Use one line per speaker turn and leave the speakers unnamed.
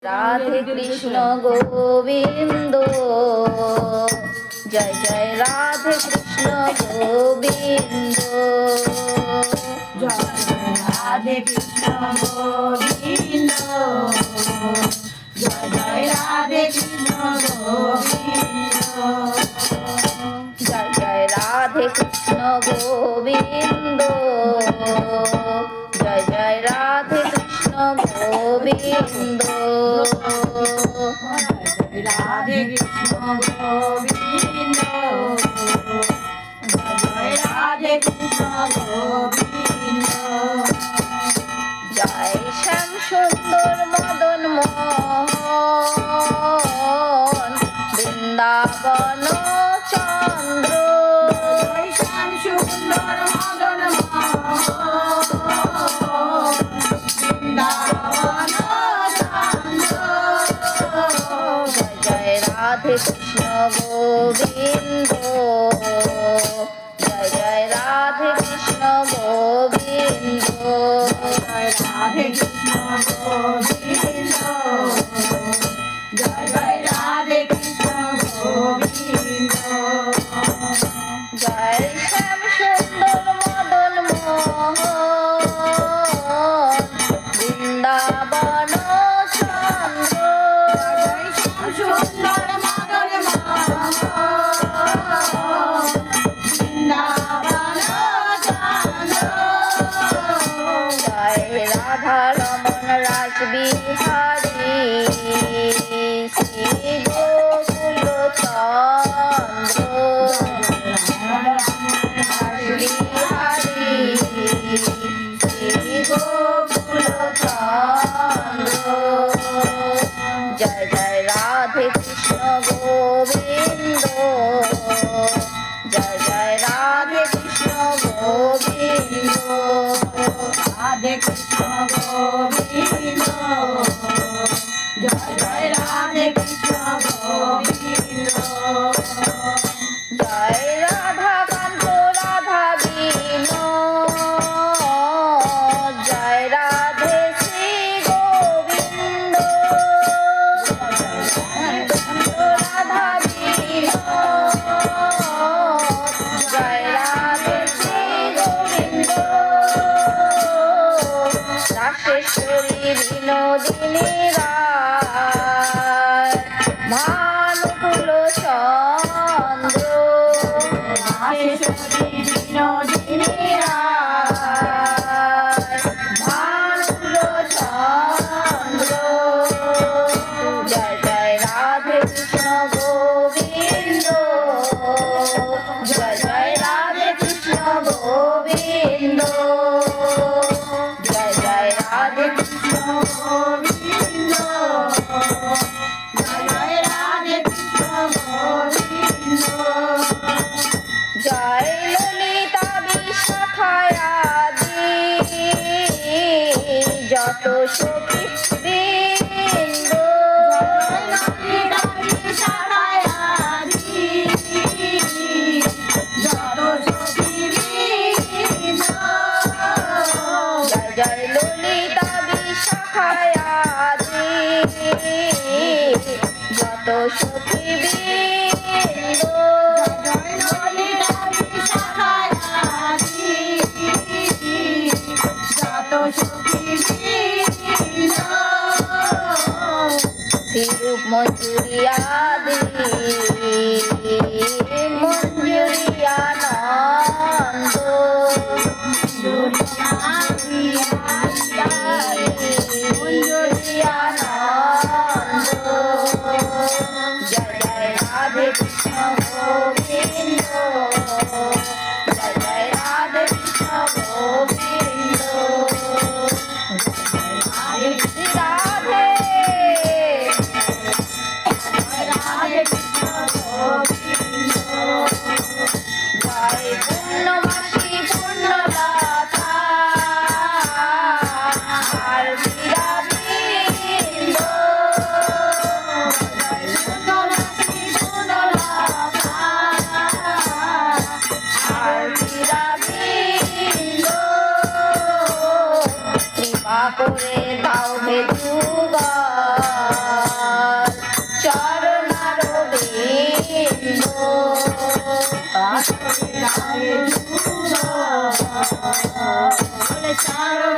রাধে কৃষ্ণ গোবিন্দ, জয় জয় রাধে কৃষ্ণ গোবিন্দ,
জয় রাধে কৃষ্ণ গোবিন্দ, জয় জয় রাধে কৃষ্ণ গোবিন্দ,
জয় জয় রাধে কৃষ্ণ গোবিন্দ, জয় জয় রাধে কৃষ্ণ গোবিন্দ,
রাধে কৃষ্ণ গোবিন্দ, জয় রাধে কৃষ্ণ গোবিন্দ,
জয় শ্যাম সুন্দর মদন মোহন বৃন্দাবন চন্দ্র,
জয় শ্যাম সুন্দর মদন মোহন বৃন্দাবন চন্দ্র,
জয় রাধে কৃষ্ণ গোবিন্দ, জয় জয় রাধে কৃষ্ণ গোবিন্দ,
জয় রাধে কৃষ্ণ গোবিন্দ, জয় জয় রাধে কৃষ্ণ গোবিন্দ,
জয় শ্যাম সুন্দর মদন মোহন বৃন্দাবন চন্দ্র,
জয় শ্যাম সুন্দর মদন মোহন বৃন্দাবন চন্দ্র,
জয় রাধা রমন রাস বিহারী শ্রী গোকুল চন্দ্র, বিহারী শ্রী গোকুল চন্দ্র, জয় জয় রাধে কৃষ্ণ গোবিন্দ, জয় জয় রাধে কৃষ্ণ গোবিন্দ,
রাধে কৃষ্ণ গোবিন্দ, জয় জয় রাধে কৃষ্ণ গোবিন্দ,
জয় রাধা কান্ত রাধা বিনোদ, জয় রাধে শ্রী গোবিন্দ, রাধা বিনোদ, জয় রাধে শ্রী গোবিন্দ, রাশেশ্বরী বিনোদিনী রায় ভানুকুল চন্দ্র,
রাশেশ্বরী বিনোদিনী রায়
ভানুকুল চন্দ্র, জয় জয় রাধে কৃষ্ণ গোবিন্দ, জয় জয় রাধে কৃষ্ণ গোবিন্দ, জয় জয় রাধে কৃষ্ণ
গোবিন্দ, জয় জয় রাধে কৃষ্ণ গোবিন্দ,
জয় ললিতা বিশাখায়াদি যত সখী বৃন্দ,
ললিতা বিশাখায়াদি যত সখীবৃন্দ,
জয় জয় ললিতা বিশাখায়াদি যত সখী বৃন্দ,
জয় ললিতা বিশাখায়াদি যত সখীবৃন্দ,
শ্রীরূপ মঞ্জুরিয়াদি মঞ্জুরিয়ানন্দ, মঞ্জুরিয়ানন্দ, জয় জয় রাধে কৃষ্ণ গোবিন্দ, জয় জয় রাধে কৃষ্ণ গোবিন্দ, রাধে
রাধে কৃষ্ণ গোবিন্দ,
জয় পূর্ণমাসী পূর্ণলতা
আসরে গায়ে ঝুমা বলে সারো